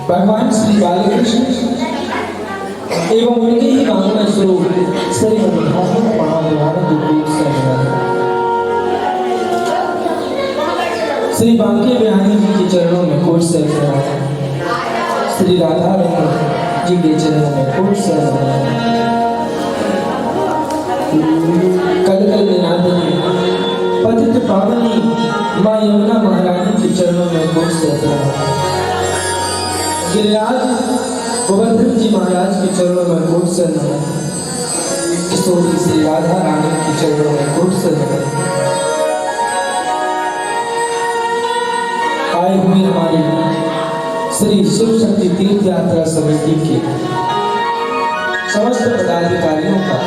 भगवान श्री बालकृष्ण एवं उनके ही भावना स्वरूप श्री श्री बांके बिहारी जी के चरणों में कोट सर श्री राधा रमन जी के चरणों में कोट सर कल कल निनादनी पतित पावनी माँ यमुना महारानी के चरणों में कोट सर गिरिराज गोवर्धन जी महाराज के चरणों में कोट से नमन, किशोरी श्री राधा रानी के चरणों में कोट से नमन। आए हुए हमारी श्री शिव शक्ति तीर्थ यात्रा समिति के समस्त पदाधिकारियों का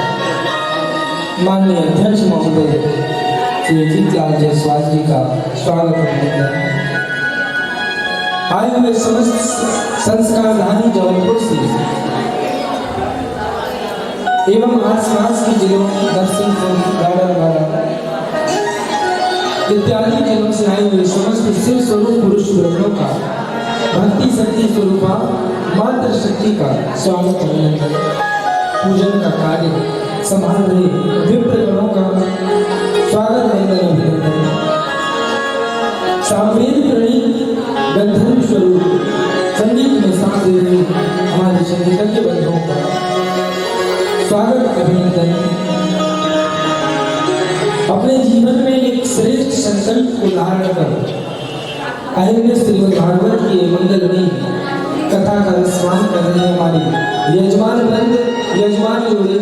माननीय अध्यक्ष महोदय श्री जीतलाल जायसवाल जी का स्वागत है। आए हुए समस्त संस्कारधानी जबलपुर से एवं आसपास के जिलों इत्यादि जिलों से आए हुए समस्त शिव स्वरूप पुरुष वृंदों का भक्ति शक्ति स्वरूपा मातृ शक्ति का स्वागत अभिनंदन पूजन का कार्य संभाल रहे विप्रगणों का स्वागत अभिनंदन सामवेद प्रणीत गंधर्व स्वरूप संगीत में साथ दे रहे हमारे संगीतज्ञ बंधुओं का स्वागत अभिनंदन। अपने जीवन में एक श्रेष्ठ संकल्प को धारण कर आएंगे श्रीमद् भागवत की मंगलमयी कथा का स्मरण कर रहे हमारी यजमान वृंद यजमान जोड़े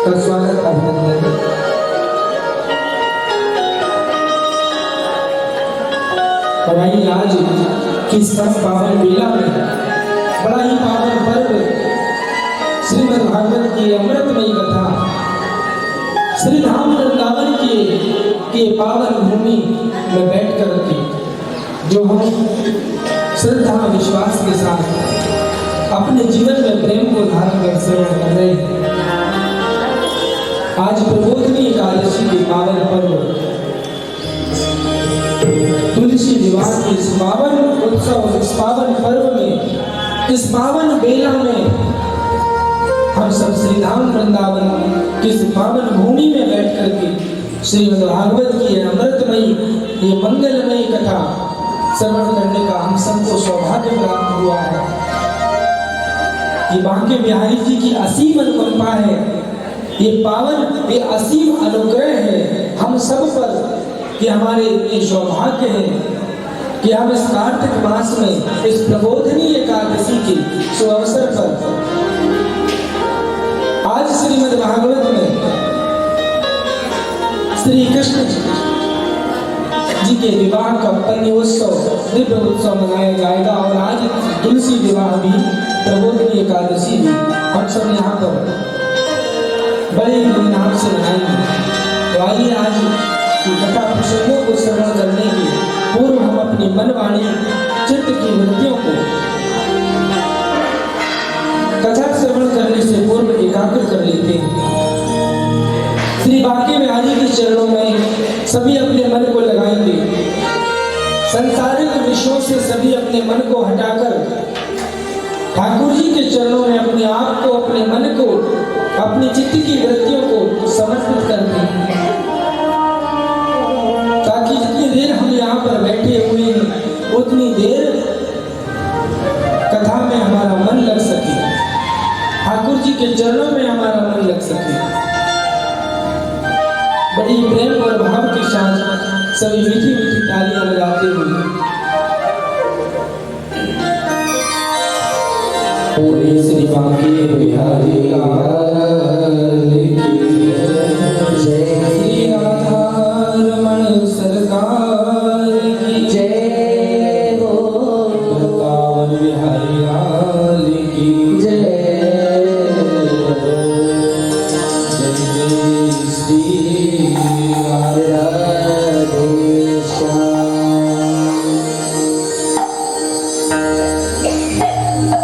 का स्वागत अभिनंदन। और आज की पावन बेला में बड़ा ही पावन पर्व ये अमृतमयी कथा श्री धाम वृंदावन के पावन भूमि में बैठकर के जो हम श्रद्धा विश्वास के साथ अपने जीवन में प्रेम को धारण कर श्रवण कर रहे हैं। आज प्रबोधिनी एकादशी के पावन पर्व तुलसी विवाह के इस पावन उत्सव, इस पावन पर्व में, इस पावन बेला में हम सब श्री धाम वृंदावन की इस पावन भूमि में बैठ करके श्रीमद् भागवत की अमृतमयी ये मंगलमयी कथा श्रवण करने का हम सबको सौभाग्य प्राप्त हुआ है। ये बांके बिहारी जी की असीम अनुकंपा है, ये पावन, ये असीम अनुग्रह है हम सब पर कि हमारे ये सौभाग्य है कि हम इस कार्तिक मास में इस प्रबोधिनी एकादशी के शुभ अवसर पर आज श्रीमद् भागवत में श्री कृष्ण जी के विवाह का पुण्योत्सव, दिव्य उत्सव मनाया जाएगा। और आज तुलसी विवाह भी, प्रबोधिनी एकादशी भी हम सब यहाँ पर बड़े धूमधाम से मनाएंगे। तो आइए आज की कथा प्रसंगों को श्रवण करने के पूर्व हम अपनी मन, वाणी, चित्त की वृत्तियों को कथा श्रवण करने से पूर्व एकाग्र कर लेते हैं। श्री बांके बिहारी के चरणों में सभी अपने मन को लगाएंगे। संसारिक विषयों से सभी अपने मन को हटाकर ठाकुर जी के चरणों में अपने आप को, अपने मन को, अपनी चित्त की वृत्तियों को समर्पित कर दें, ताकि जितनी देर हम यहाँ पर बैठे हुए हैं उतनी देर कथा में हमारा मन लग सके, ठाकुर जी के चरणों में हमारा मन लग सके। बड़ी प्रेम और भाव के साथ सभी मीठी मीठी तालियां बजाते हुए पूरे श्री बांके बिहारी लाल की जय, श्री राधा रमण सरकार की जय हो, वृंदावन बिहारी लाल की जय, जय श्री राधे श्याम।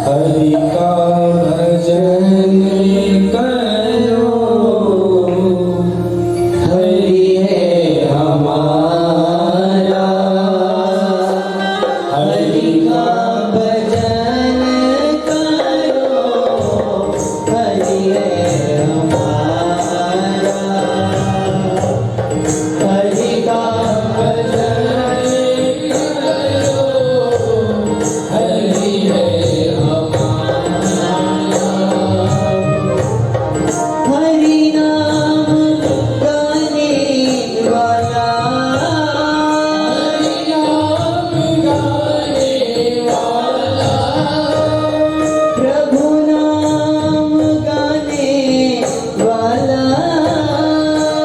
हरि का भजन करो, हरि है हमारा, हरि का भजन करो, हरि है हमारा, हरि का भजन करो, हरि है हमारा, हरि नाम गाने वाला, हरि नाम गाने वाला, प्रभु नाम गाने वाला,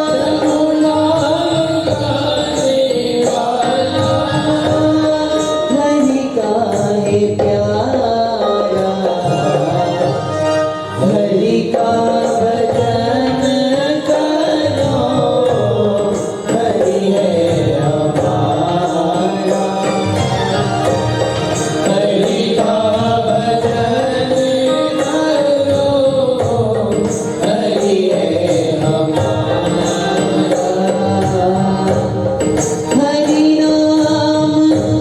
प्रभु नाम गाने वाला, हरि का है प्यारा, हरि का भजन करो, हरि है हमारा, हरि का भजन करो, हरि है हमारा, हरि नाम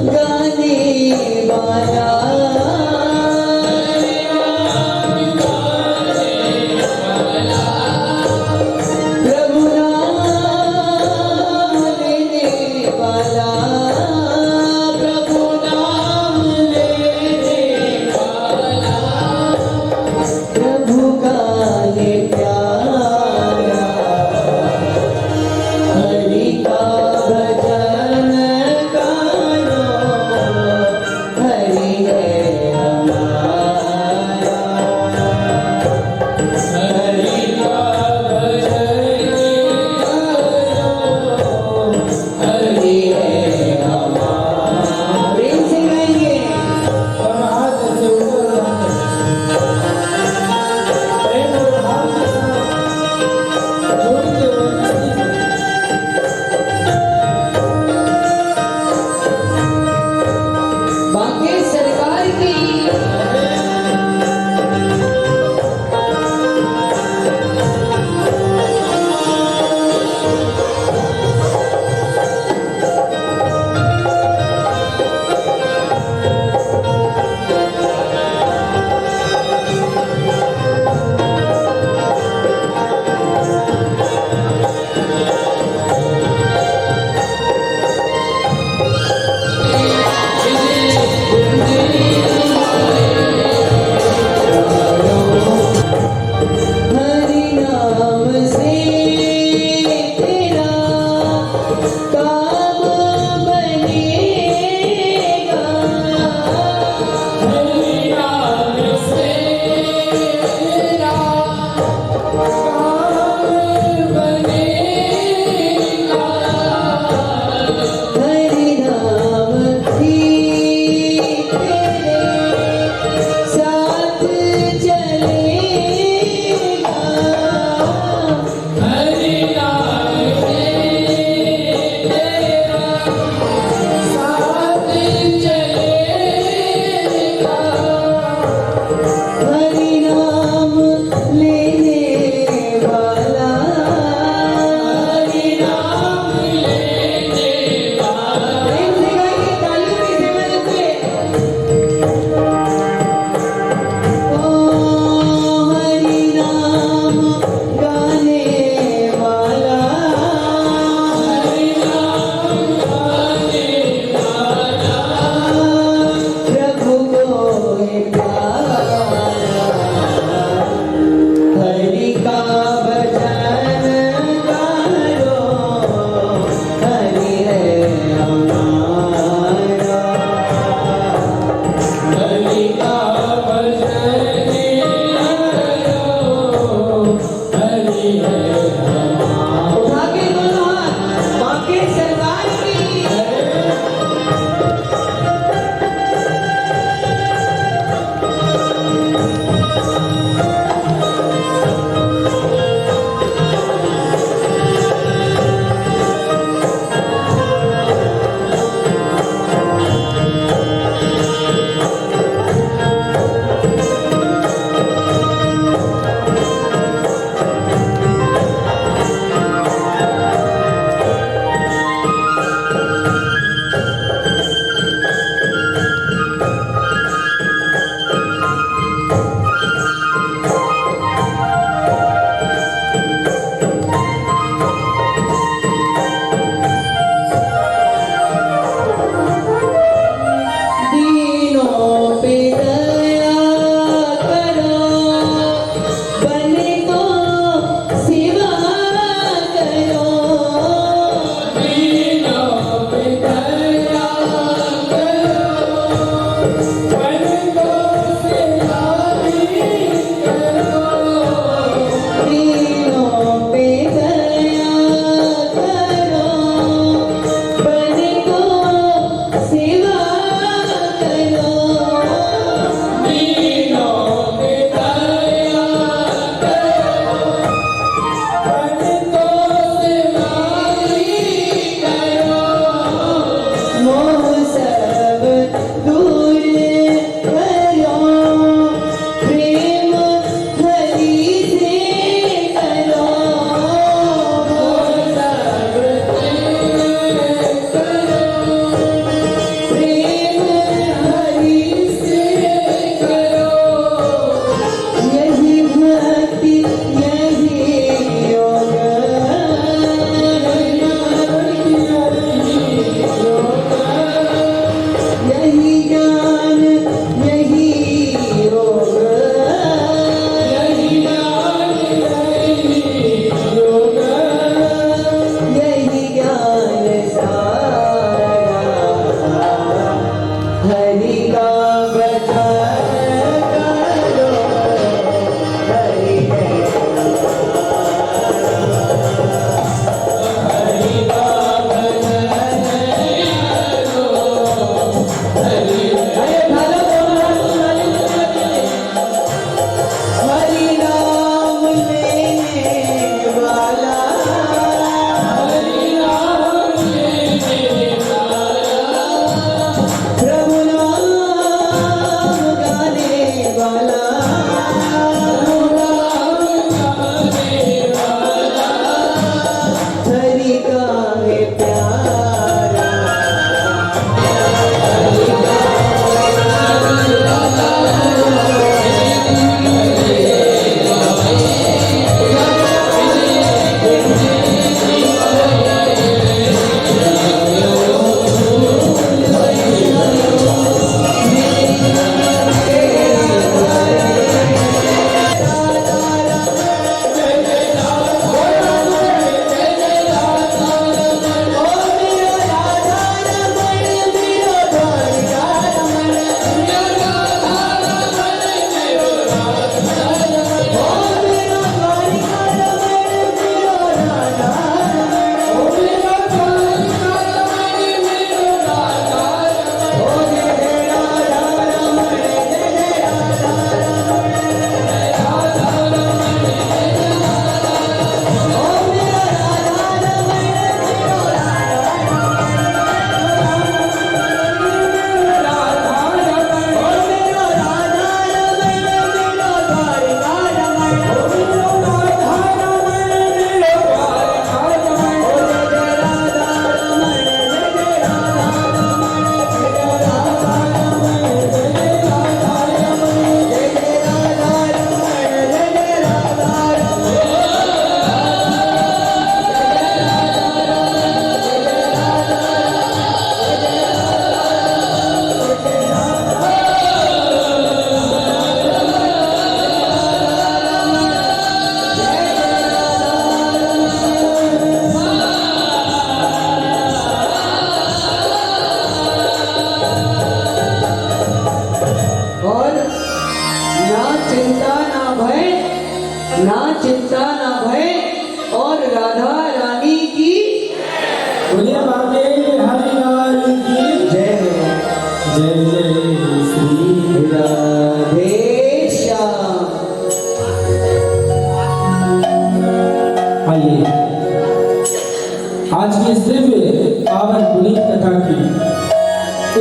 गाने वाला, हरि नाम गाने चिंता ना भय, ना चिंता ना भय, और राधा रानी की बोलिए बाबे हरि लाल की जय हो। जय जय श्री राधे श्याम। आइए आज की इस दिव्य पावन पुनीत कथा की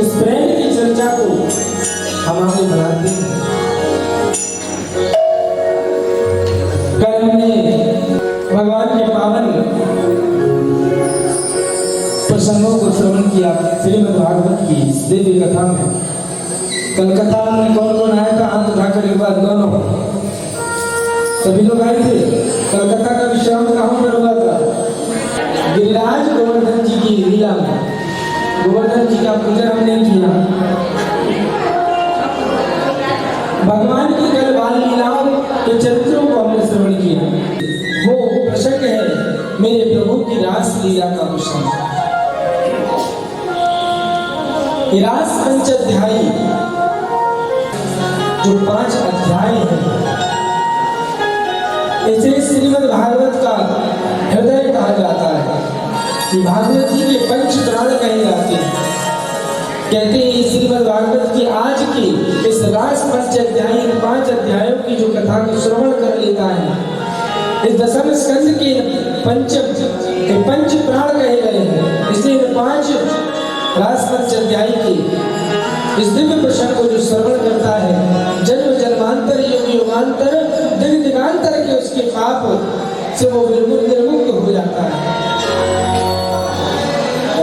इस प्रेम की चर्चा को हम आगे बढ़ाते हैं। कल हमने भगवान के पावन प्रसंगों को श्रवण किया श्रीमद् भागवत की इस दिव्य कथा में। कल कथा में कौन कौन आया था? हाथ उठाकर एक बार दोनों सभी लोग आए थे। कल कथा का विश्राम कहाँ पर हुआ था? गिरिराज गोवर्धन जी की लीला में। गोवर्धन जी का पूजन हमने किया। भगवान की कल बाल लीलाओं के चरित्रों को हमने श्रवण किया। वो प्रसंग है मेरे प्रभु की रास लीला का प्रसंग। रास पंचाध्यायी जो 5 अध्याय हैं, इसे श्रीमद् भागवत का हृदय कहा जाता है। कि भागवत जी के पंच प्राण कहे जाते हैं। कहते हैं श्रीमद् भागवत की आज की इस रास पंचाध्यायी 5 अध्यायों की जो कथा को श्रवण कर लेता है, इस दशम स्कंद के पंच प्राण कहे गए हैं। इसलिए 5 रास पंचाध्यायी की इस दिव्य प्रसंग को जो श्रवण करता है, जन्म जन्मांतर युग युगांतर दिग दिगांतर के उसके पाप से वो निर्मुक्त हो जाता है।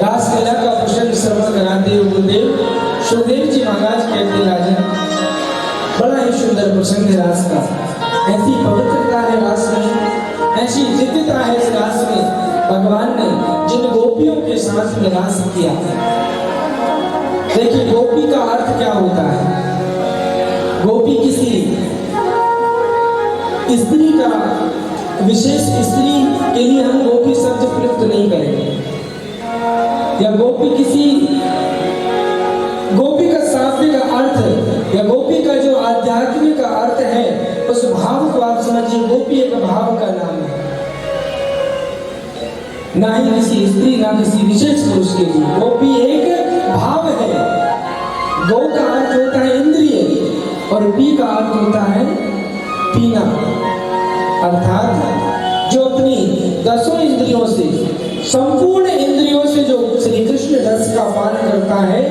रास लीला का प्रसंग श्रवण कराते हुए गुरुदेव सुखदेव जी महाराज कहते राजन, बड़ा ही सुंदर प्रसंग है रास का। ऐसी पवित्रता है रास में, ऐसी दिव्यता है इस रास में। भगवान ने जिन गोपियों के साथ में रास किया, देखिए गोपी का अर्थ क्या होता है। गोपी किसी स्त्री का विशेष स्त्री के लिए हम गोपी शब्द प्रयुक्त नहीं करेंगे, या गोपी का शाब्दिक अर्थ या गोपी का जो आध्यात्मिक अर्थ है, उस भाव को आप समझिए। गोपी एक भाव का नाम है, ना ही किसी स्त्री ना किसी विशेष पुरुष के लिए। गोपी एक भाव है। गौ का अर्थ होता है इंद्रिय और पी का अर्थ होता है पीना, अर्थात जो अपनी 10 इंद्रियों से, संपूर्ण इंद्रियों से जो श्री कृष्ण रस का पान करता है,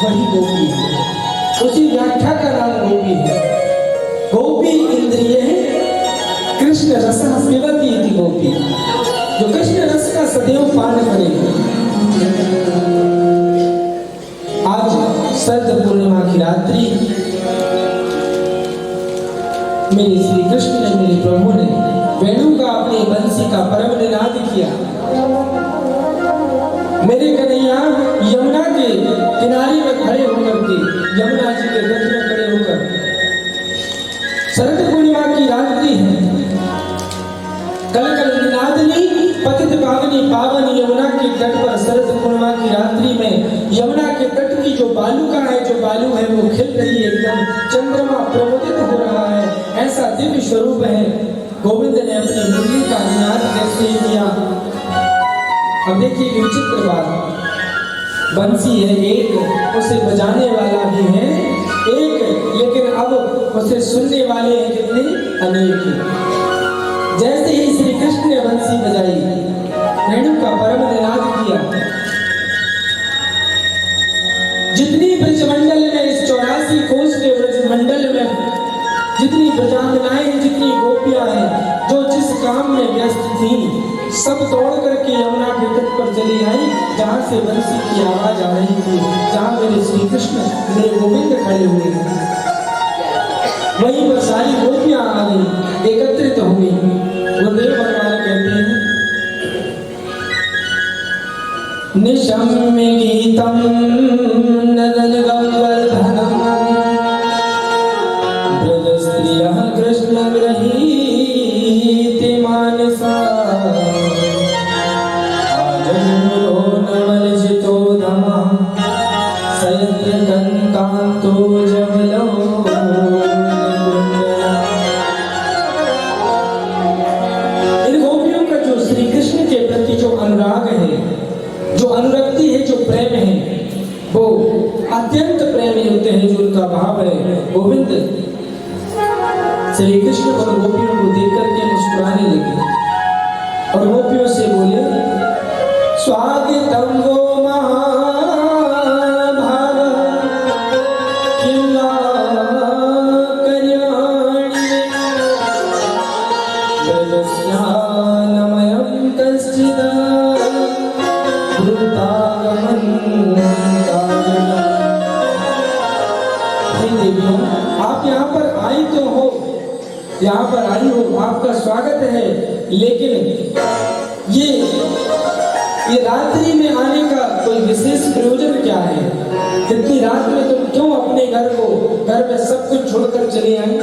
वही गोपी है। उसी व्याख्या का नाम गोपी है। गोपी इंद्रिय कृष्ण रस पिबती इति गोपी, जो कृष्ण रस का सदैव पान करेगी। आज शरद पूर्णिमा की रात्रि मेरे श्री कृष्ण ने, मेरे प्रभु ने वेणु का, अपनी बंसी का परम निनाद किया। मेरे कन्हैया यमुना के किनारे में खड़े होकर के, यमुना जी के तट में खड़े होकर, शरद पूर्णिमा की रात्रि है। कल कल निनादनी पतित पावनी पावन यमुना के तट पर शरद पूर्णिमा की रात्रि में यमुना के तट की जो बालुका है, जो बालू है, वो खिल रही है, एकदम चंद्रमा प्रबोधित हो रहा है। ऐसा दिव्य स्वरूप है। गोविंद ने अपनी मुरली का निनाद कैसे किया? अब देखिए विचित्र बात, बंसी है एक, उसे बजाने वाला भी है एक, लेकिन अब उसे सुनने वाले हैं कितने? अनेक। जैसे ही श्री कृष्ण ने बंसी बजाई, वेणु का परम निनाद किया, जितनी ब्रजमंडल में, इस 84 कोस के ब्रजमंडल में जितनी ब्रजांगनाएं, जितनी गोपियां हैं, जो जिस काम में व्यस्त थी, सब दौड़ करके यमुना के तट पर चली आई, जहां से बंसी की आवाज आ रही थी, जहां मेरे श्री कृष्ण, मेरे गोविंद खड़े हुए हैं। वहीं पर सारी गोपियां आ गई, एकत्रित हो गई। गुरुदेव भगवान कहते हैं, निशम्य गीतम नदन गंवर्धनम ब्रज स्त्रियः कृष्ण गृहीति मानसा आजन्मो नवलजितो धमः सयत्र कंकांतो जबलो श्री कृष्ण उन गोपियों को देख करके मुस्कुराने लगे और गोपियों से बोले, स्वागतम वो महाभाग किं वा कल्याणी ब्रजस्नानमयं कश्चित् वृन्दावनं कारणम्। हे देवियों, आप यहाँ पर आई तो हो, यहाँ पर आई हो, आपका स्वागत है, लेकिन ये रात्रि में आने का कोई विशेष प्रयोजन क्या है? इतनी रात में तुम क्यों अपने घर में सब कुछ छोड़कर चले आए?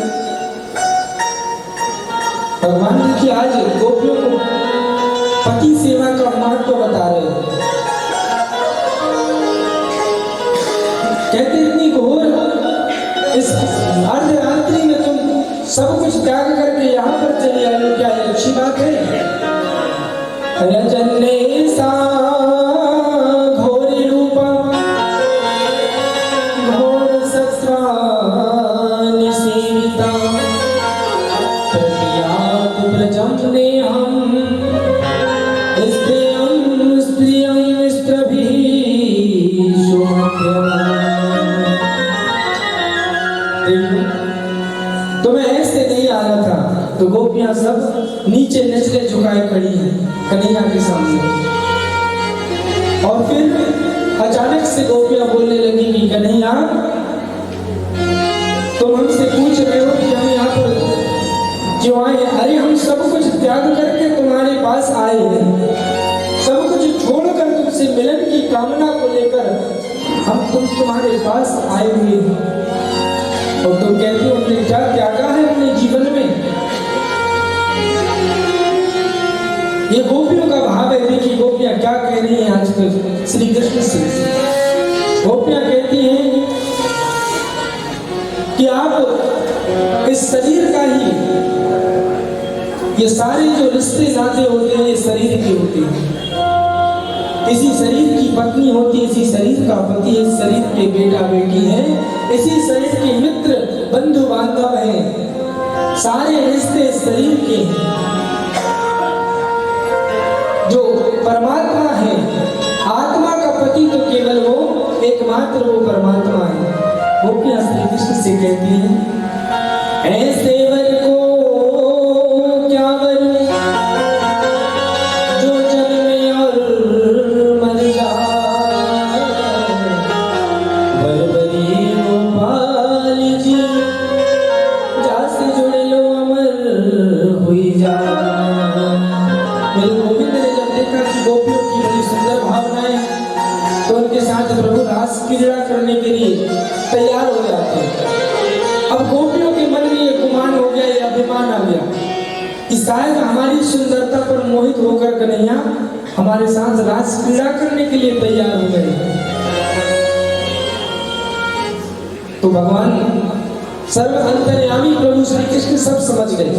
भगवान जी की आज गोपियों को पति सेवा का महत्व बता रहे हैं। कहते इतनी घोर इस अर्धरात्रि में तुम सब कुछ त्याग करके यहाँ पर चले आए, क्या ये अच्छी बात है? रजने सा घोरी रूपा घोर सत्स्वानि सेविता प्रत्यात ब्रजम ने हम स्त्रियं स्त्रभिः शोभ्यम्। तो मैं ऐसे नहीं आ रहा था, तो गोपियां सब नीचे नजरें झुकाए खड़ी हैं कन्हैया के सामने। और फिर अचानक से गोपियां बोलने लगी कि कन्हैया, तुम हमसे पूछ रहे हो कि हम यहाँ पर क्यों आए हैं? अरे हम सब कुछ त्याग करके तुम्हारे पास आए हैं, सब कुछ छोड़कर तुमसे मिलन की कामना को लेकर हम तुम्हारे पास आए हुए हैं। और तुम कहते हो हमने क्या त्यागा है अपने जीवन में? ये गोपियों का भाव है। देखिए गोपियां क्या कह रही हैं आजकल श्री कृष्ण से। गोपियां कहती हैं कि आप इस शरीर का ही, ये सारे जो रिश्ते नाते होते हैं ये शरीर के होते हैं। इसी शरीर की पत्नी होती है, इसी शरीर का पति, इस शरीर के बेटा बेटी है, इसी शरीर के मित्र बंधु बांधव हैं, सारे रिश्ते शरीर के हैं। जो परमात्मा है, आत्मा का पति तो केवल वो एकमात्र वो परमात्मा है। गोपियां श्री कृष्ण से कहती हैं, ऐसे वर को क्या वर जो जन्मे और मर जाए, वरवरी गोपाल जी जासे जुड़ लो अमर हुई जा। मेरे गोविंद ने जब देखा कि गोपियों की बड़ी सुंदर भावनाएं, तो उनके साथ प्रभु रास क्रीड़ा करने के लिए तैयार हो जाते हैं। अब गोपियों के मन में ये गुमान हो गया, ये अभिमान आ गया कि शायद हमारी सुंदरता पर मोहित होकर कन्हैया हमारे साथ रास क्रीड़ा करने के लिए तैयार हो गए। तो भगवान सर्व अंतर्यामी प्रभु श्री कृष्ण सब समझ गए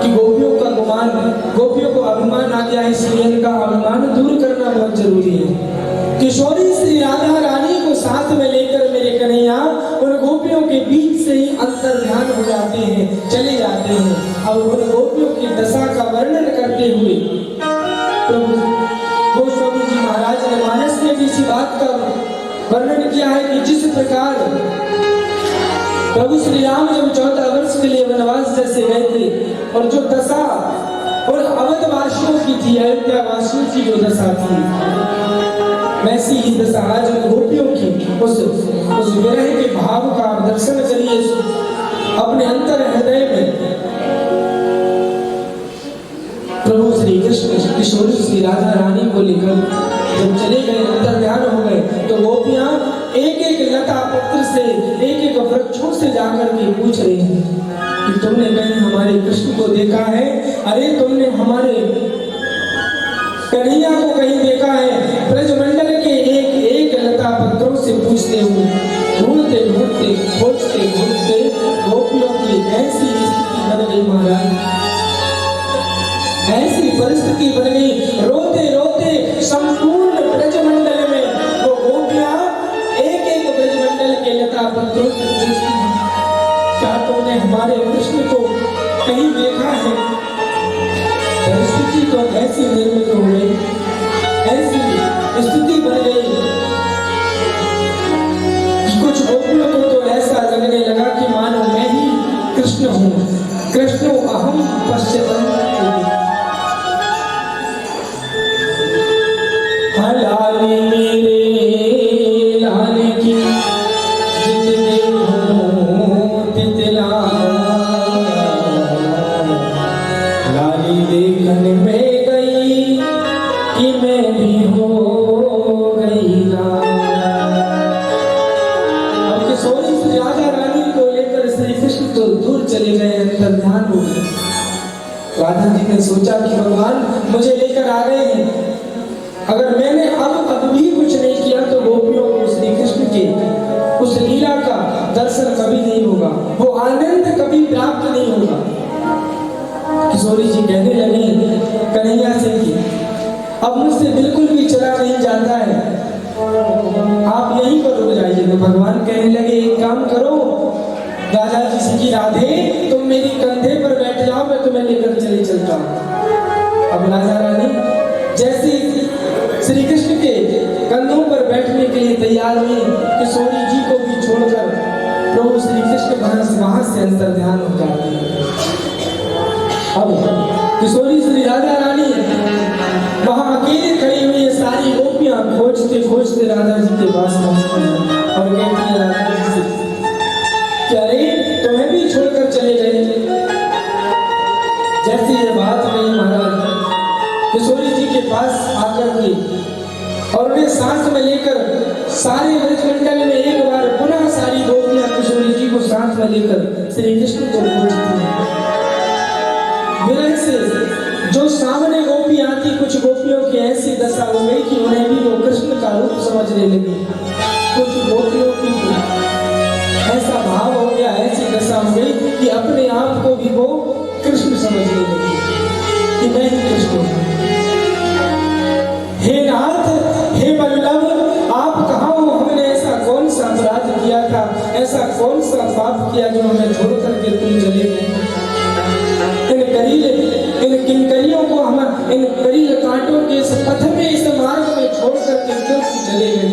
कि गोपियों का गुमान, गोपियों को अभिमान आ गया है, इसलिए इनका अभिमान दूर करना बहुत जरूरी है। किशोरी श्री राधा रानी को साथ में लेकर मेरे कन्हैया उन गोपियों के बीच से ही अंतर ध्यान हो जाते हैं, चले जाते हैं। अब उन गोपियों की दशा का वर्णन करते हुए प्रभु गोस्वामी जी महाराज ने मानस में भी इसी बात का वर्णन किया है कि जिस प्रकार प्रभु श्री राम जब 14 वर्ष के लिए वनवास जैसे गए थे, और जो दशा और अवध वासियों की थी, अयोध्या वासियों की जो दशा थी, वैसी ही दशा आज गोपियों की उस विरह के भाव का आप दर्शन करिए अपने अंतर हृदय में। प्रभु श्री कृष्ण किशोरी श्री राधा रानी को लेकर जब चले गए, अंतर ध्यान हो गए, तो गोपियां एक एक लता पत्र से, एक एक वृक्षों से जाकर के पूछ रही हैं कि तुमने कहीं हमारे कृष्ण को देखा है? अरे तुमने हमारे कन्हैया को कहीं देखा है? ब्रजमंडल के एक एक लता पत्रों से पूछते हुए, ढूंढते ढूंढते, खोजते खोजते गोपियों की ऐसी स्थिति बन गई महाराज, ऐसी परिस्थिति बन गई, रोते रोते संपूर्ण ब्रजमंडल में वो गोपियां एक एक ब्रजमंडल के लता पत्रों से पूछती हैं, क्या तुमने हमारे कृष्ण को कहीं देखा है? परिस्थिति तो ऐसी निर्मित हो गई, ऐसी स्थिति बन गई कि कुछ गोपियों को तो ऐसा लगने लगा कि मानो मैं ही कृष्ण हूँ, कृष्णो अहम पश्यतम। हाँ लाली मेरे लाल की जित देखूं तितला, लाली देखन में गई कि मैं भी हो गई लाल। अब किशोरी से राजा रानी को लेकर श्री कृष्ण तो दूर चले गए, अंतर्ध्यान हो गए। राधा जी ने सोचा कि भगवान मुझे लेकर आ गए हैं, अगर मैंने अब भी कुछ नहीं किया तो गोपियों को श्री कृष्ण के उस लीला का दर्शन कभी नहीं होगा, वो आनंद कभी प्राप्त नहीं होगा। किशोरी जी कहने लगी कन्हैया से कि अब मुझसे बिल्कुल भी चला नहीं जाता है, आप यहीं पर रुक जाइए। तो भगवान कहने लगे एक काम करो राजा जी से कि राधे तुम मेरी कंधे पर बैठ जाओ, मैं तुम्हें लेकर चले चलता हूँ। अब राजा रानी जैसे श्री कृष्ण के कंधों पर बैठने के लिए तैयार हुई, किशोरी जी को भी छोड़कर प्रभु श्री कृष्ण वहां से अंतर्ध्यान हो जाते हैं। अब किशोरी श्री राधा रानी वहां अकेले खड़ी हुई है, सारी गोपियां खोजते खोजते राधा जी के पास पहुंचती हैं और कहती है राधा जी से कि अरे तुम्हें भी छोड़कर चले गए। जैसे ये बात नहीं महाराज किशोरी जी के पास आकर के और उन्हें सांस में लेकर सारे ब्रजमंडल में एक बार पुनः सारी गोपियां किशोरी जी को सांस में लेकर श्री कृष्ण को खोजती हैं। विरह से जो सामने गोपी आती, कुछ गोपियों की ऐसी दशा हो गई कि उन्हें भी वो कृष्ण का रूप समझने लगी। कुछ गोपियों की ऐसा भाव हो गया, ऐसी दशा हो गई कि अपने आप को भी वो कृष्ण समझने लगी कि मैं ही कृष्ण हूँ। हे नाथ, हे वल्लभ, आप कहाँ हो? हमने ऐसा कौन सा अपराध किया था, ऐसा कौन सा पाप किया जो हमें छोड़ करके तुम चले गए? इन किंकरियों को हम इन करील कांटों के इस पथ में, इस मार्ग में छोड़ करके क्यों चले गए?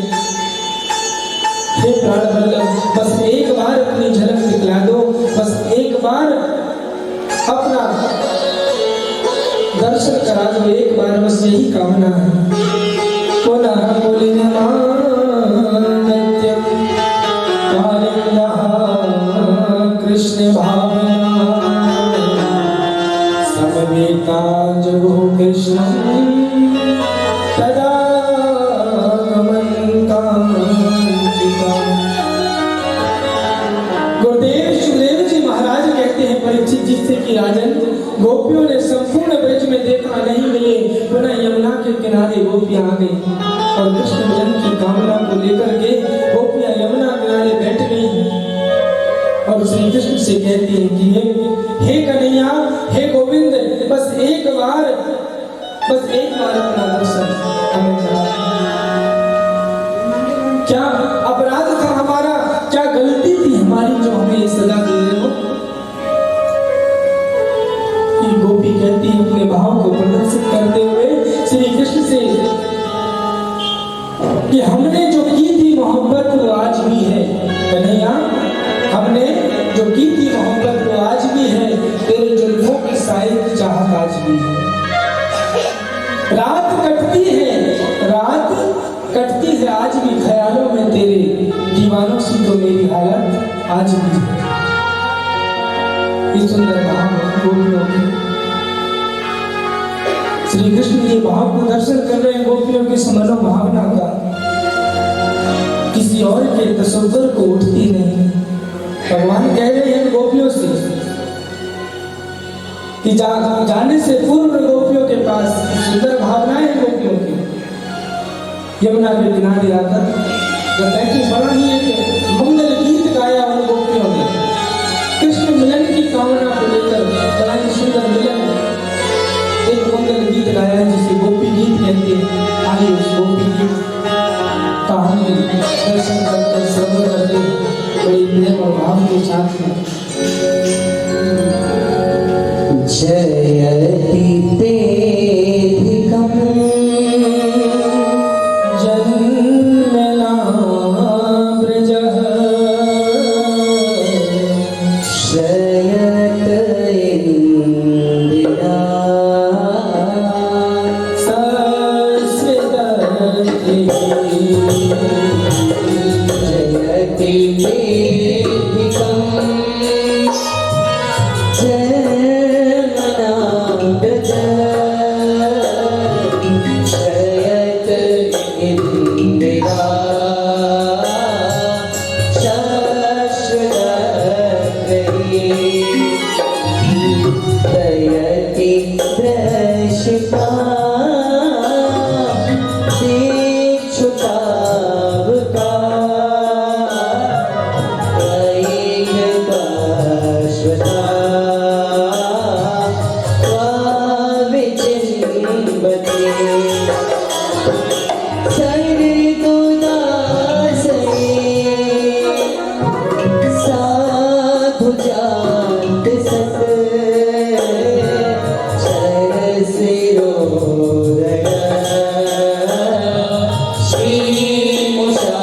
हे प्राण वल्लभ, बस एक बार अपनी झलक दिखला दो, बस एक बार अपना दर्शन करा दो, एक बार बस यही कामना है। पुनः पुलिनमागत्यं कालिन्दः कृष्ण भावना समवेता जगो कृष्णं तदा गुरुदेव सुखदेव जी महाराज कहते हैं परीक्षित जी से कि राजन, गोपियों ने संपूर्ण ब्रज में देखा नहीं मिले, पुनः यमुना के किनारे गोपियां आ गई और कृष्ण मिलन की कामना को लेकर के गोपियां यमुना किनारे बैठ गई और श्री कृष्ण से कहती हैं कि हे कन्हैया, हे गोविंद, बस एक बार अपना दर्शन हमें करा। क्या अपराध था हमारा, क्या गलती थी हमारी जो हमें ये सजा दे रहे हो? गोपी कहती है अपने भाव को प्रदर्शित करते हुए श्री कृष्ण से कि हमने जो की थी मोहब्बत वो आज भी है कन्हैया, हमने जो की थी मोहब्बत वो आज भी है, तेरे जुल्फों की साए की चाहत आज भी है। रात कटती है आज भी ख्यालों में तेरे, दीवानों से तो मेरी हालत आज भी है। इस सुंदर भाव गोपियों की श्री कृष्ण के भाव को दर्शन कर रहे हैं, गोपियों की मनोभावना का किसी और के तस्वर को उठती नहीं। भगवान कह रहे हैं गोपियों से कि जाने से पूर्व गोपियों के पास सुंदर भावनाएं गोपियों की यमुना के किनारे आकर जब बैठी बड़ा ही एक मंगल गीत गाया उन गोपियों ने, कृष्ण मिलन की कामना को लेकर बड़ा ही सुंदर मिलन एक मंगल गीत गाया जिसे गोपी गीत कहते हैं। आइए उस गोपी गीत का हम दर्शन करते श्रवण करते बड़ी प्रेम और भाव के साथ में। जयति तेऽधिकम् जन्मनाव्रजः शयत इन्दिरा जयति तेऽधिकम् जन्मनाव्रजः शयत इन्दिरा दयति दृशिता दीक्षुतावका दयिगश्वता त्वाविचिन्वते सर्वदुदासये साधु जात सत शरसिरोदय श्रीमुषादृशा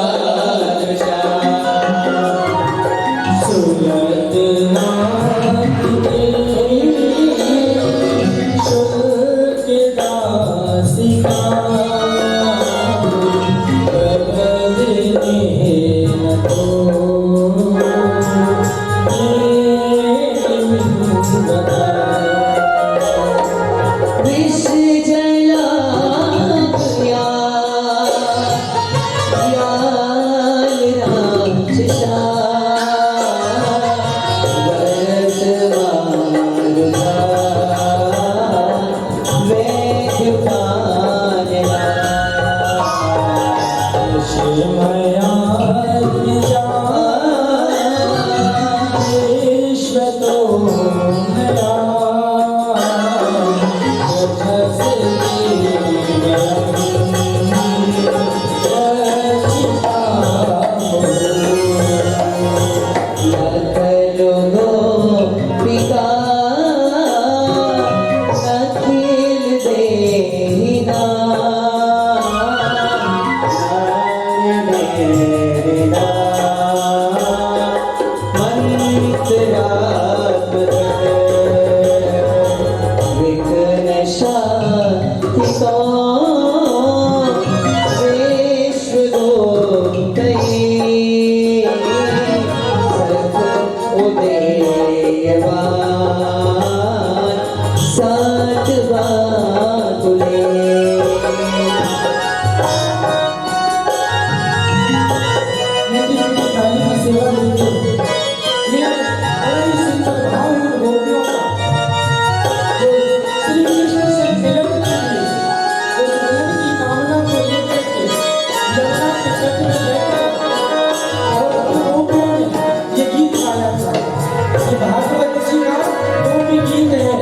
भागवत जी का वो भी गीत है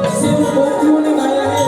जिसे गोपियों ने गाया है।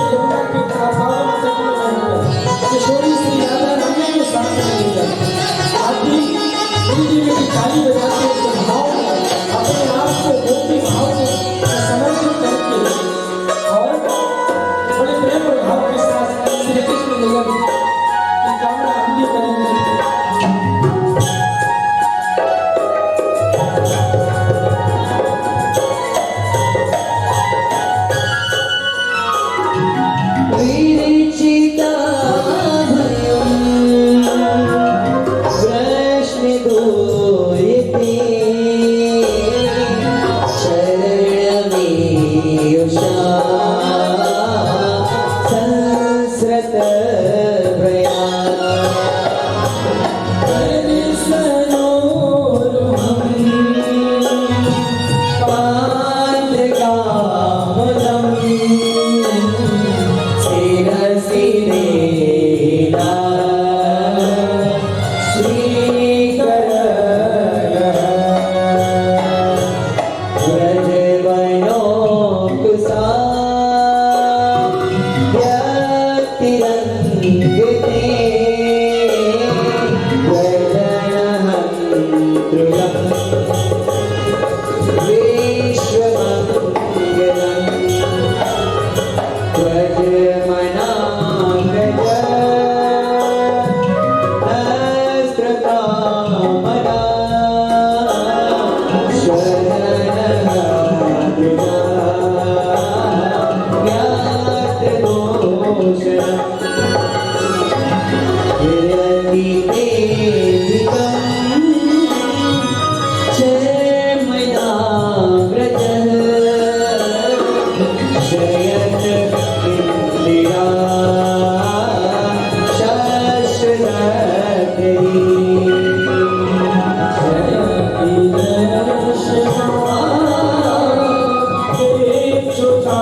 का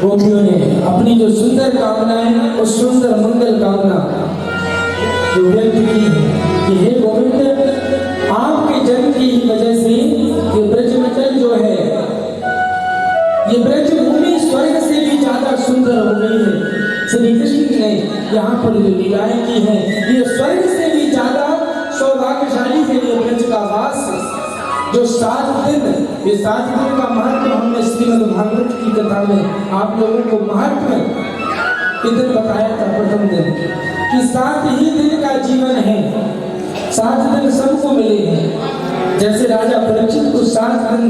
गोपियों ने अपनी जो सुंदर कामनाएं और सुंदर मंगल कामना जो व्यक्त की है कि हे गोविंद, आपके जन्म की ही वजह से ये ब्रजमंडल जो है, ये ब्रज भूमि स्वर्ग से भी ज्यादा सुंदर हो गई है। श्री कृष्ण ने यहाँ पर जो लीलाएं की हैं, ये स्वर्ग से भी ज्यादा सौभाग्यशाली है ये ब्रज का वास। जो 7 दिन, ये 7 दिन का महत्व हमने श्रीमद् भागवत की कथा में आप लोगों को महत्व इधर बताया था प्रथम दिन कि 7 ही दिन का जीवन है, 7 दिन सबको मिले हैं। जैसे राजा परीक्षित को 7 दिन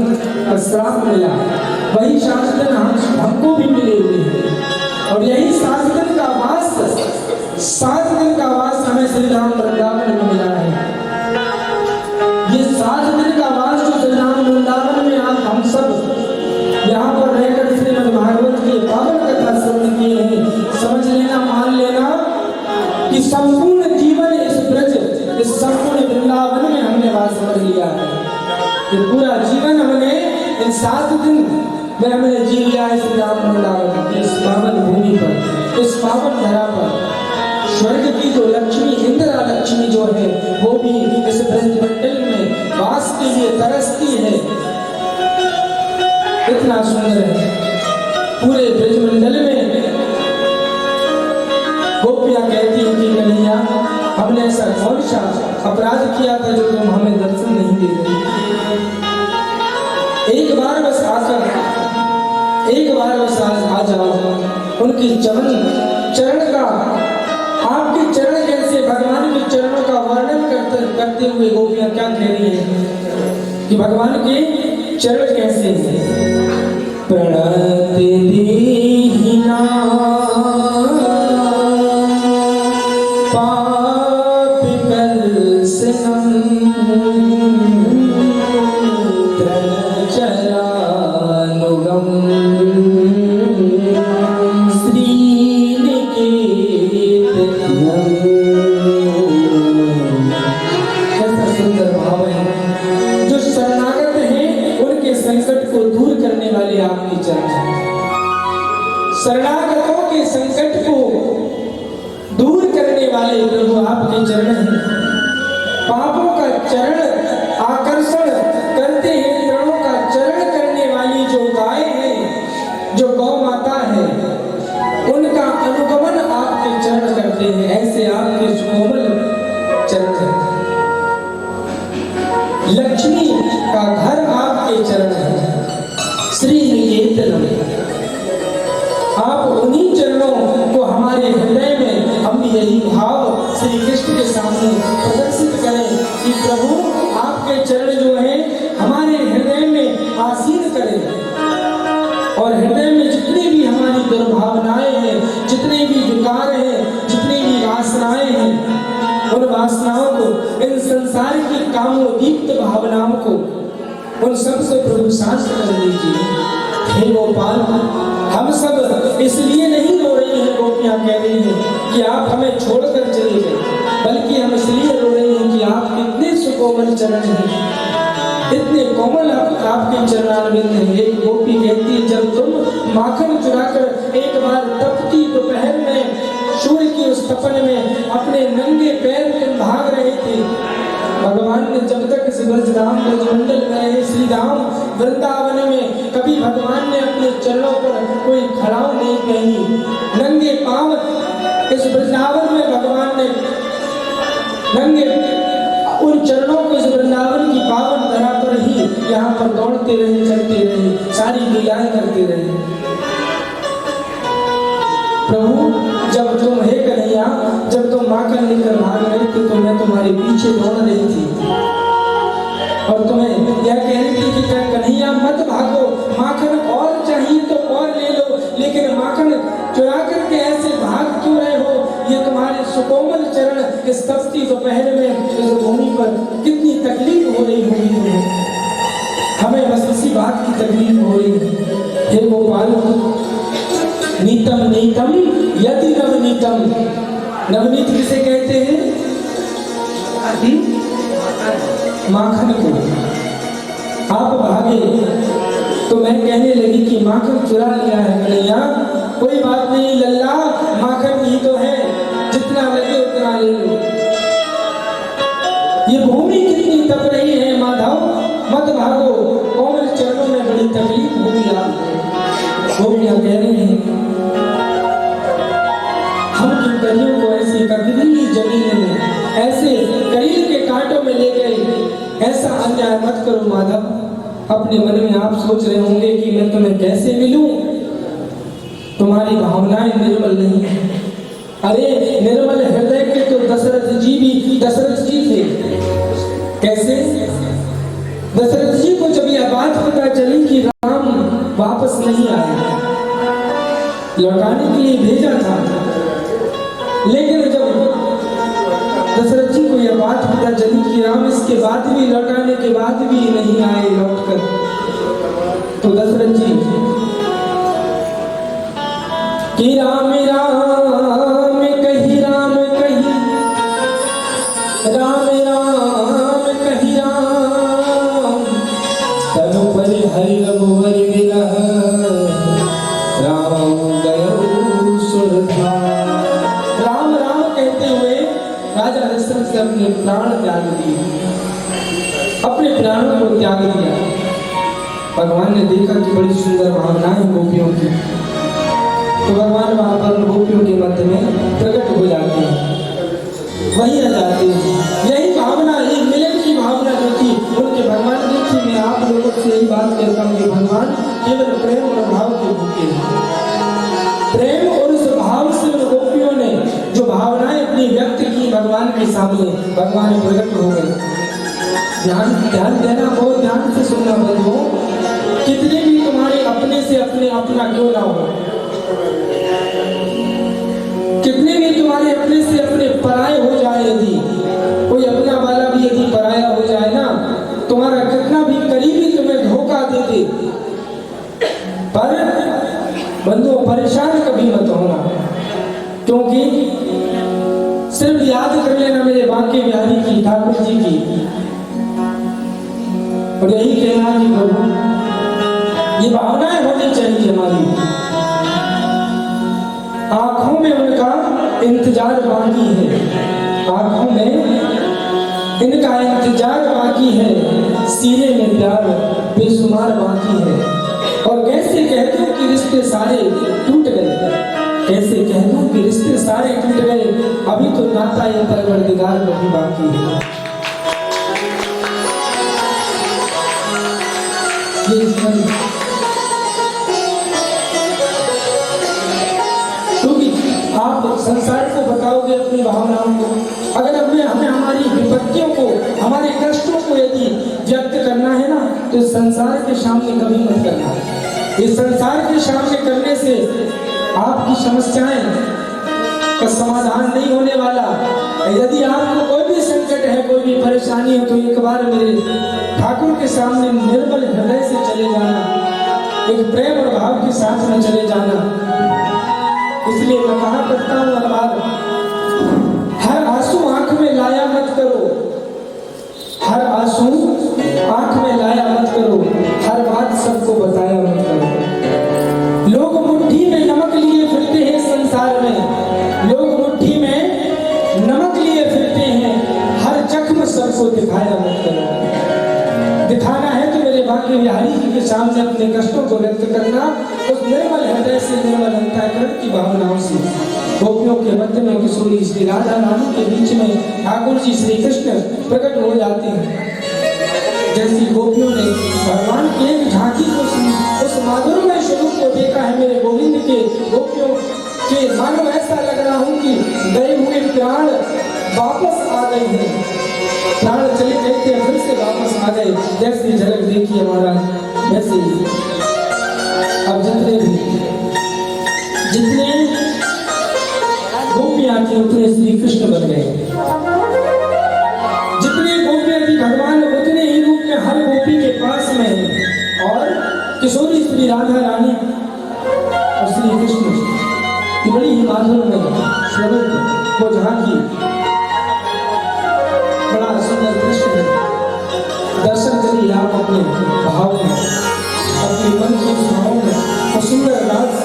का श्राप मिला, वही 7 दिन हमको भी मिले हुए हैं। और यही 7 दिन का वास, 7 दिन का वास हमें श्री राम वृंदावन में मिला है। ये 7 दिन का वास जो श्री राम वृंदावन में आप हम सब यहाँ पर रहकर श्रीमद् भागवत की पावन कथा श्रवण किए हैं, समझ लेना, मान लेना कि संपूर्ण जीवन इस ब्रज, इस संपूर्ण वृंदावन में हमने वास कर लिया है। ये पूरा जीवन हमने इन 7 दिन में हमने जी लिया है श्री राम वृंदावन की इस पावन भूमि पर, इस पावन धरा पर। स्वर्ग की जो लक्ष्मी, इंदिरा लक्ष्मी जो है, वो भी इस ब्रजमंडल में वास के लिए तरसती है। इतना सुंदर है पूरे ब्रजमंडल में। गोपियां कहती हैं कि कन्हैया, हमने ऐसा कौन सा अपराध किया था जो तुम हमें दर्शन नहीं दे रही? एक बार बस आकर, एक बार बस आ जाओ। उनके चरण का, आपके चरण कैसे, भगवान के चरणों का वर्णन करते हुए गोपियां क्या कह रही हैं कि भगवान के चरण कैसे हैं। प्रणति दीना पापी कलसनम तरण चरानुगम आपके चरण, शरणागतों के संकट को दूर करने वाले प्रभु आपके चरण हैं। पापों का चरण आकर्षण करते हैं, तरणों का चरण करने वाली जो गाय है, जो गौ माता है, उनका अनुगमन आपके चरण करते हैं। ऐसे आपके सुकोमल चरण हैं। लक्ष्मी का घर आपके चरण है। श्री निकेतन, आप उन्हीं चरणों को हमारे हृदय में, हम भी यही भाव श्री कृष्ण के सामने प्रदर्शित करें कि प्रभु आपके चरण जो हैं हमारे हृदय में आसीन करें। और हृदय में जितनी भी हमारी दुर्भावनाएं हैं, जितने भी विकार हैं, जितनी भी वासनाएं हैं, उन वासनाओं को, इन संसार की कामोदीप्त भावनाओं को, उन सब से प्रभु शांत कर लीजिए। हे गोपाल, हम सब इसलिए नहीं रो रही हैं, गोपियां कह रही हैं कि आप हमें छोड़कर चले गए, बल्कि हम इसलिए रो रहे हैं कि आप कितने सुकोमल चरण हैं, इतने कोमल आपके चरणारविंद हैं। एक गोपी कहती है, जब तुम माखन चुराकर एक बार तपती दोपहर में सूर्य की उस तपन में अपने नंगे पैर तुम भाग रहे थे, भगवान ने जब तक इस ब्रजधाम ब्रजमंडल में रहे, श्री राम वृंदावन में कभी भगवान चरणों पर कोई खड़ाव नहीं पहनी, नंगे पांव इस वृंदावन में भगवान ने नंगे उन चरणों को इस वृंदावन की पावन धरा पर ही यहाँ पर दौड़ते रहे, चलते रहे, सारी लीलाएं करते रहे। प्रभु जब तुम हे कन्हैया, जब तुम माखन लेकर भाग रहे थे तो मैं तुम्हारे पीछे दौड़ रही थी और तुम्हें यह कह रही थी कि कन्हैया मत भागो, माखन और चाहिए तो और ले लो, लेकिन माखन चुरा करके ऐसे भाग क्यों रहे हो? ये तुम्हारे सुकोमल चरण इस तपती दोपहर में इस भूमि पर कितनी तकलीफ हो रही होगी, हमें बस इसी बात की तकलीफ हो रही है। हे गोपाल, नीतम नीतम यदि नवनीतम, नवनीत किसे कहते हैं? माखन को। आप भागे तो मैं कहने लगी कि माखन चुरा लिया है कन्हैया। कोई बात नहीं लल्ला, माखन ही तो है, जितना लगे उतना ले लो। ये भूमि कितनी तप रही है माधव, मत भागो, कोमल चरणों में बड़ी तकलीफ होगी आपको। गोपियां कह रही हैं हम किन कलियों को ऐसी कबीली जमीन में, ऐसे करील के कांटों में ले गए, ऐसा अन्याय मत करो माधव। अपने मन में आप सोच रहे होंगे कि मैं तुम्हें कैसे मिलूं, तुम्हारी भावनाएं निर्मल नहीं है। अरे निर्मल हृदय के तो दशरथ जी भी दशरथ जी थे। कैसे? दशरथ जी को जब यह बात पता चली कि राम वापस नहीं आए, लौटाने के लिए भेजा था, लेकिन जब दशरथ जी को यह बात पता चली कि राम इसके बाद भी, लौटाने के बाद भी नहीं आए लौटकर, तो दशरथ जी कि राम राम कही, राम कही, राम राम कही, राम तनु पर हरि रघुवर विरह, राम गयो सुरधाम। राम राम कहते हुए राजा दशरथ से अपने प्राण त्याग दिए, अपने प्राणों को त्याग दिया। भगवान ने देखा कि बड़ी सुंदर भावनाएं गोपियों की, तो भगवान वहां पर गोपियों के मध्य में प्रकट हो जाते हैं, वहीं आ जाते हैं। यही भावना, ये मिलन की भावना जो थी उनके भगवान की थी। मैं आप लोगों से यही बात कहता हूँ कि भगवान केवल प्रेम और भाव के भूखे हैं। प्रेम और उस भाव से उन गोपियों ने जो भावनाएं अपनी व्यक्त की भगवान के सामने, भगवान प्रकट हो गए। ध्यान देना, बहुत ध्यान से सुनना बंधुओं। कितने भी तुम्हारे अपने से अपने अपना क्यों ना हो, कितने भी तुम्हारे अपने से अपने पराये हो जाए, यदि कोई अपना वाला भी यदि पराया हो जाए ना, तुम्हारा कितना भी करीबी तुम्हें धोखा दे दे, पर बंधुओं परेशान कभी मत होना, क्योंकि सिर्फ याद कर लेना मेरे बांके बिहारी की, ठाकुर जी की, और यही कहना कि प्रभु ये भावनाएं होनी चाहिए हमारी। आंखों में उनका इंतजार बाकी है, आंखों में इनका इंतजार बाकी है, सीने में प्यार बेशुमार बाकी है। और कैसे कह दूं कि रिश्ते सारे टूट गए, कैसे कह दूं कि रिश्ते सारे टूट गए, अभी तो नाता ये परवरदिगार कभी बाकी है। क्योंकि आप संसार को बताओगे अपनी भावनाओं को, अगर हमें हमारी विपत्तियों को, हमारे कष्टों को यदि व्यक्त करना है ना, तो इस संसार के सामने कभी मत करना। इस संसार के सामने करने से आपकी समस्याएं का समाधान नहीं होने वाला। यदि आपको कोई भी संकट है, कोई भी परेशानी है, तो एक बार मेरे ठाकुर के सामने निर्मल हृदय से चले जाना, एक प्रेम और भाव के साथ में चले जाना। इसलिए मैं कहा करता हूँ हर बार, हर आंसू आंख में लाया मत करो, हर आंसू आंख में लाया मत करो, हर बात सबको बताया मत करो। लोग मुट्ठी में नमक लिए फिरते हैं संसार में, लोग मुट्ठी में नमक लिए फिरते हैं, हर जख्म सबको दिखाया मत करो। दिखाना है तो मेरे बांके बिहारी जी के सामने अपने कष्टों को व्यक्त करना, उस ऐसे निर्मल अंतःकरण की भावनाओं से गोपियों के मध्य में किशोरी श्री राधा रानी के बीच में ठाकुर जी श्री कृष्ण प्रकट हो जाते हैं। जैसी गोपियों ने भगवान की एक झांकी को उस माधुर्यमय स्वरूप को देखा है, मेरे गोविंद के गोपियों के मानो ऐसा लग रहा हूँ कि गए हुए प्राण वापस आ गए हैं, प्राण चले गए थे फिर से वापस आ गए। जैसी झलक देखी हमारा वैसे अब जितने गोपियां थी उतने श्री कृष्ण बन गए, जितने गोपियां थी भगवान उतने ही रूप में हर गोपी के पास में है। और किशोरी श्री राधा रानी और श्री कृष्ण की बड़ी ही माधुर्य स्वरूप को झांकी, बड़ा सुंदर दृश्य है। दर्शन करिए आप अपने भाव में, अपने मन की भावों में और सुंदर राज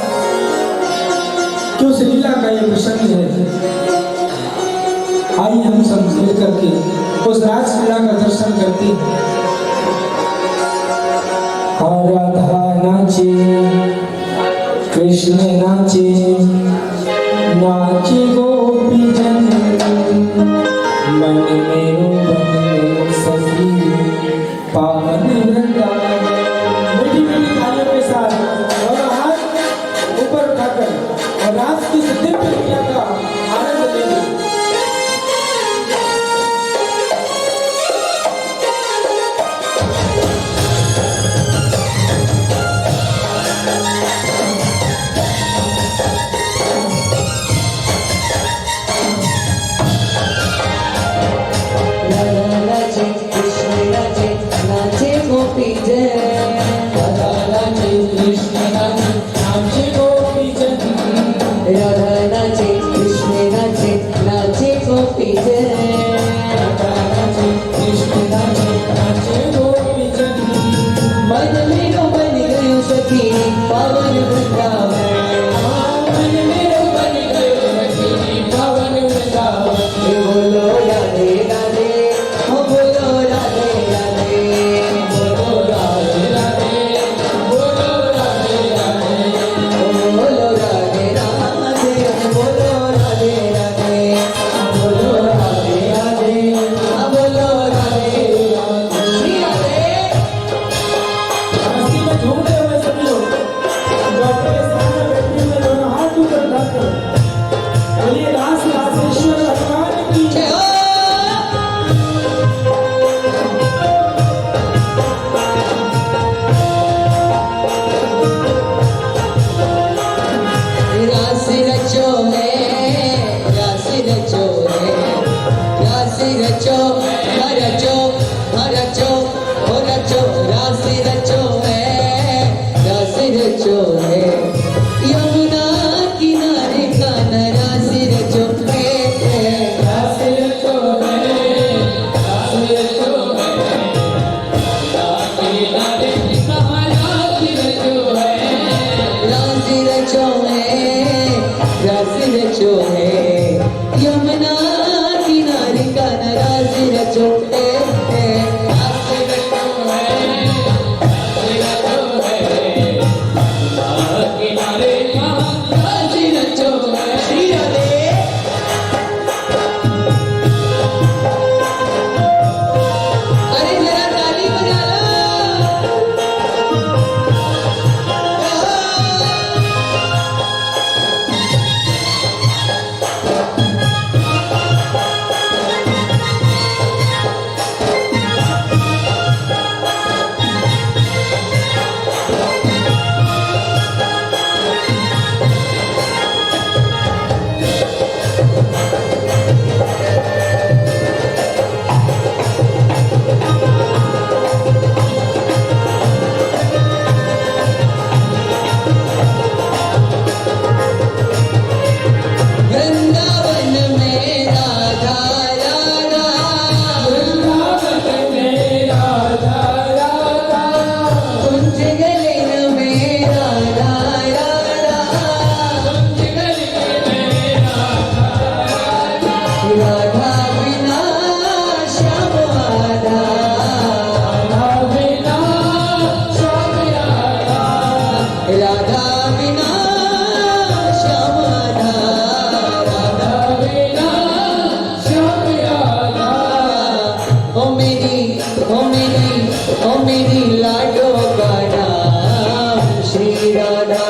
क्यों से लीला का ये प्रसंग है। आइए हम सब मिल करके उस राज लीला का दर्शन करते हैं। राधा नाचे कृष्ण नाचे, नाचे गोपी जन मन मेरो बन सखी पावन वृंदावन। मीठी मीठी तालियों के साथ और हाथ ऊपर उठाकर और रात की दिव्य क्रिया का आनंद लेंगे। राधा बिना राधा